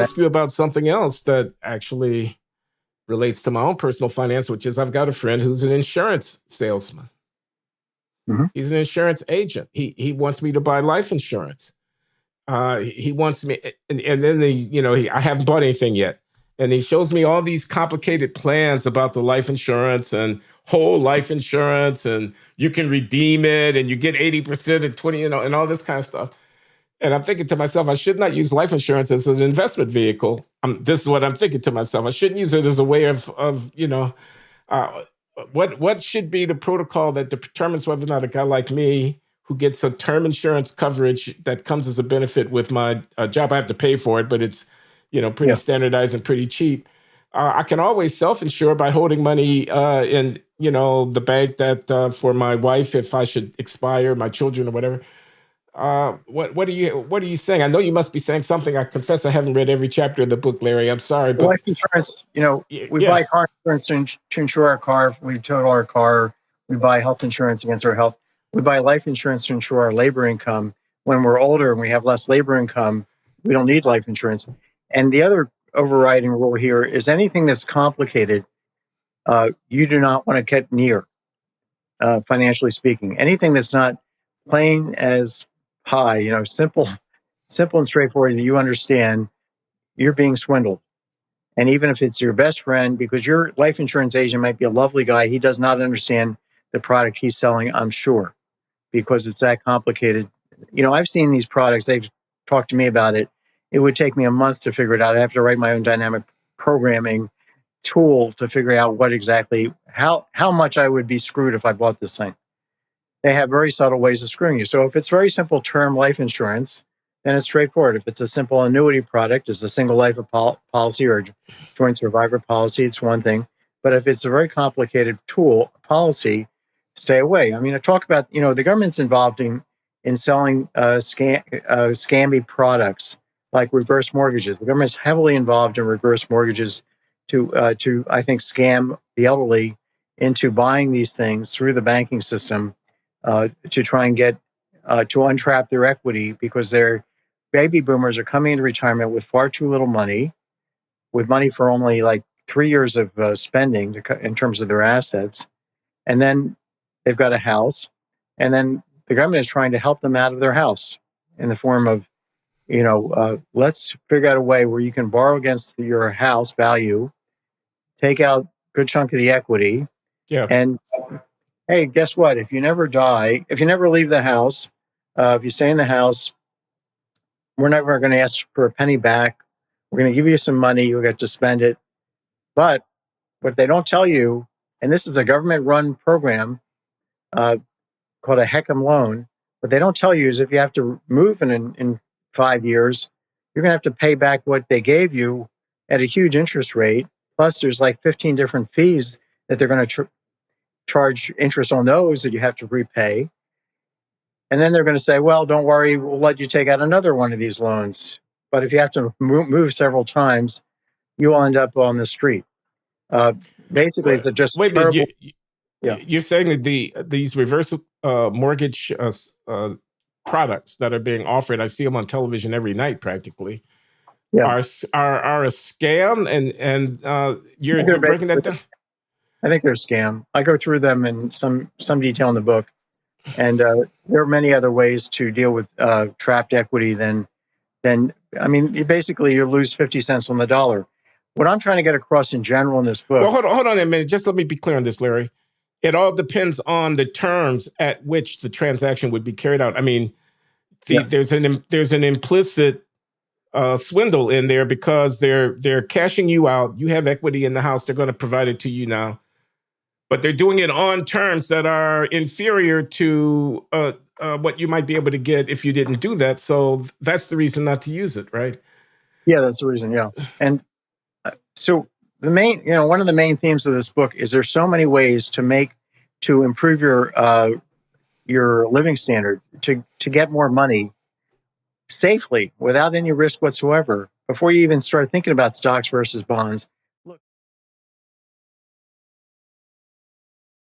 ask you about something else that actually relates to my own personal finance, which is I've got a friend who's an insurance salesman. Mhm. He's an insurance agent. He wants me to buy life insurance. He wants me, and then I haven't bought anything yet, and he shows me all these complicated plans about the life insurance and whole life insurance, and you can redeem it, and you get 80% at 20, and all this kind of stuff. And I'm thinking to myself, I should not use life insurance as an investment vehicle. This is what I'm thinking to myself. I shouldn't use it as a way of uh, what should be the protocol that determines whether or not a guy like me who gets a term insurance coverage that comes as a benefit with my job, I have to pay for it, but it's pretty standardized and pretty cheap. I can always self-insure by holding money in the bank that for my wife if I should expire, my children or whatever. What are you saying? I know you must be saying something. I confess I haven't read every chapter of the book, Larry. I'm sorry, but life insurance, we buy car insurance to insure our car. If we total our car, we buy health insurance against our health. We buy life insurance to insure our labor income. When we're older and we have less labor income, we don't need life insurance. And the other overriding rule here is anything that's complicated, you do not want to get near, financially speaking. Anything that's not plain as pie, simple and straightforward that you understand, you're being swindled. And even if it's your best friend, because your life insurance agent might be a lovely guy, he does not understand the product he's selling, I'm sure, because it's that complicated. I've seen these products. They've talked to me about it. It would take me a month to figure it out. I have to write my own dynamic programming tool to figure out how much I would be screwed if I bought this thing. They have very subtle ways of screwing you. So if it's very simple term life insurance, then it's straightforward. If it's a simple annuity product, it's a single life policy or a joint survivor policy, it's one thing. But if it's a very complicated policy, stay away. I mean, I talk about, the government's involved in selling scammy products like reverse mortgages. The government's heavily involved in reverse mortgages to I think, scam the elderly into buying these things through the banking system to try and get to untrap their equity, because their baby boomers are coming into retirement with far too little money, with money for only like 3 years of spending in terms of their assets. And then they've got a house, and then the government is trying to help them out of their house in the form of, let's figure out a way where you can borrow against your house value, take out a good chunk of the equity. Yeah. And hey, guess what? If you never die, if you never leave the house, if you stay in the house, we're never going to ask for a penny back. We're going to give you some money. You'll get to spend it. But what they don't tell you, and this is a government-run program called a HECM loan, what they don't tell you is if you have to move in 5 years, you're going to have to pay back what they gave you at a huge interest rate. Plus, there's like 15 different fees that they're going to charge interest on those that you have to repay. And then they're going to say, well, don't worry, we'll let you take out another one of these loans. But if you have to move several times, you will end up on the street. Basically, it's just terrible. You're saying that these reverse mortgage products that are being offered, I see them on television every night practically, are a scam, and you're breaking that down? I think they're a scam. I go through them in some detail in the book. And there are many other ways to deal with trapped equity than you lose 50 cents on the dollar. What I'm trying to get across in general in this book. Well, hold on a minute. Just let me be clear on this, Larry. It all depends on the terms at which the transaction would be carried out. I mean, there's an implicit swindle in there because they're cashing you out. You have equity in the house. They're going to provide it to you now. But they're doing it on terms that are inferior to what you might be able to get if you didn't do that. So that's the reason not to use it, right? Yeah, that's the reason. Yeah, and so one of the main themes of this book is there's so many ways to improve your living standard, to get more money safely without any risk whatsoever before you even start thinking about stocks versus bonds.